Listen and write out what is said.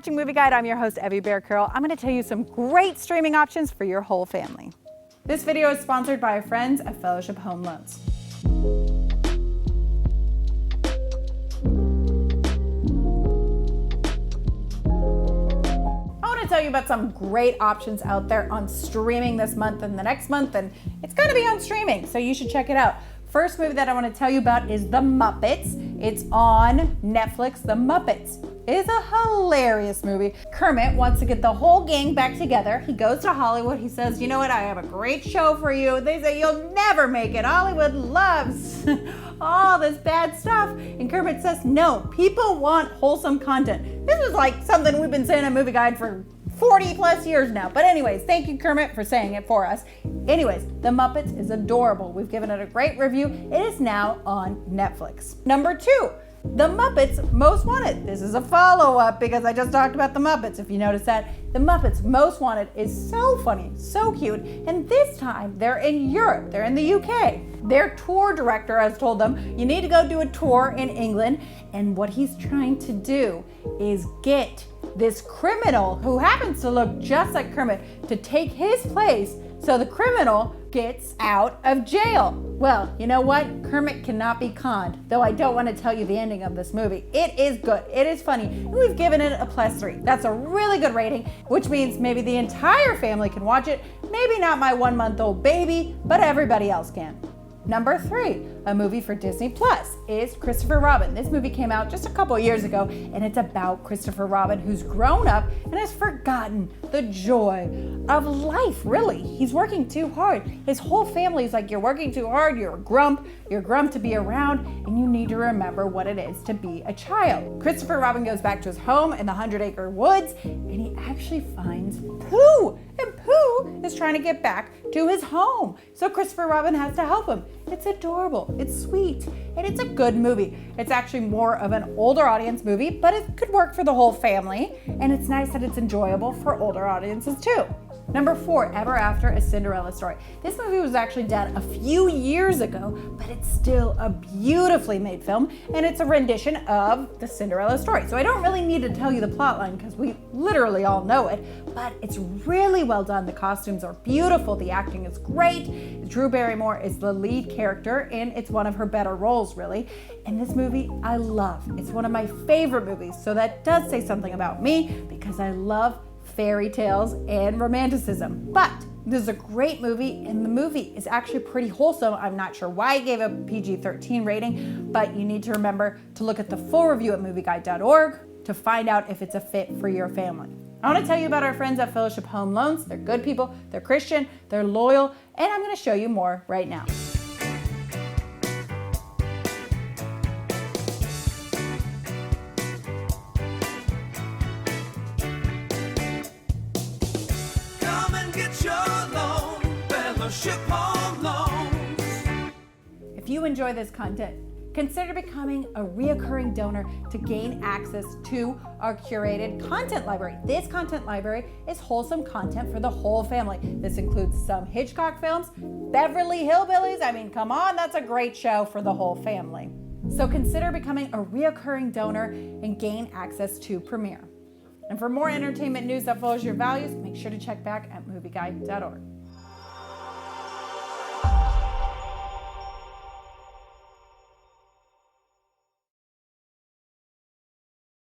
watching Movie Guide. I'm your host, Evie Bear Carroll. I'm going to tell you some great streaming options for your whole family. This video is sponsored by our friends at Fellowship Home Loans. I want to tell you about some great options out there on streaming this month and the next month, and it's going to be on streaming, so you should check it out. First movie that I want to tell you about is The Muppets. It's on Netflix. The Muppets is a hilarious movie. Kermit wants to get the whole gang back together. He goes to Hollywood. He says, you know what, I have a great show for you. They say, you'll never make it. Hollywood loves all this bad stuff. And Kermit says, no, people want wholesome content. This is like something we've been saying on Movie Guide for 40 plus years now. But anyways, thank you, Kermit, for saying it for us. Anyways, The Muppets is adorable. We've given it a great review. It is now on Netflix. Number 2, The Muppets Most Wanted. This is a follow-up because I just talked about The Muppets, if you noticed that. The Muppets Most Wanted is so funny, so cute, and this time they're in Europe. They're in the UK. Their tour director has told them, you need to go do a tour in England, and what he's trying to do is get this criminal who happens to look just like Kermit to take his place so the criminal gets out of jail. Well, you know what? Kermit cannot be conned, though I don't want to tell you the ending of this movie. It is good. It is funny. And we've given it a +3. That's a really good rating, which means maybe the entire family can watch it. Maybe not my 1-month-old baby, but everybody else can. Number 3, a movie for Disney Plus is Christopher Robin. This movie came out just a couple years ago, and it's about Christopher Robin who's grown up and has forgotten the joy of life, really. He's working too hard. His whole family is like, you're working too hard, you're a grump to be around, and you need to remember what it is to be a child. Christopher Robin goes back to his home in the 100-acre woods, and he actually finds Pooh, and Pooh is trying to get back to his home. So Christopher Robin has to help him. It's adorable, it's sweet, and it's a good movie. It's actually more of an older audience movie, but it could work for the whole family, and it's nice that it's enjoyable for older audiences too. Number 4, Ever After, A Cinderella Story. This movie was actually done a few years ago, but it's still a beautifully made film, and it's a rendition of the Cinderella story. So I don't really need to tell you the plot line because we literally all know it, but it's really well done. The costumes are beautiful, the acting is great. Drew Barrymore is the lead character, and it's one of her better roles, really. And this movie I love. It's one of my favorite movies, so that does say something about me because I love fairy tales and romanticism. But this is a great movie, and the movie is actually pretty wholesome. I'm not sure why I gave a PG-13 rating, but you need to remember to look at the full review at movieguide.org to find out if it's a fit for your family. I want to tell you about our friends at Fellowship Home Loans. They're good people, they're Christian, they're loyal, and I'm going to show you more right now. If you enjoy this content, consider becoming a reoccurring donor to gain access to our curated content library. This content library is wholesome content for the whole family. This includes some Hitchcock films, Beverly Hillbillies. I mean, come on, that's a great show for the whole family. So consider becoming a reoccurring donor and gain access to Premiere. And for more entertainment news that follows your values, make sure to check back at movieguide.org.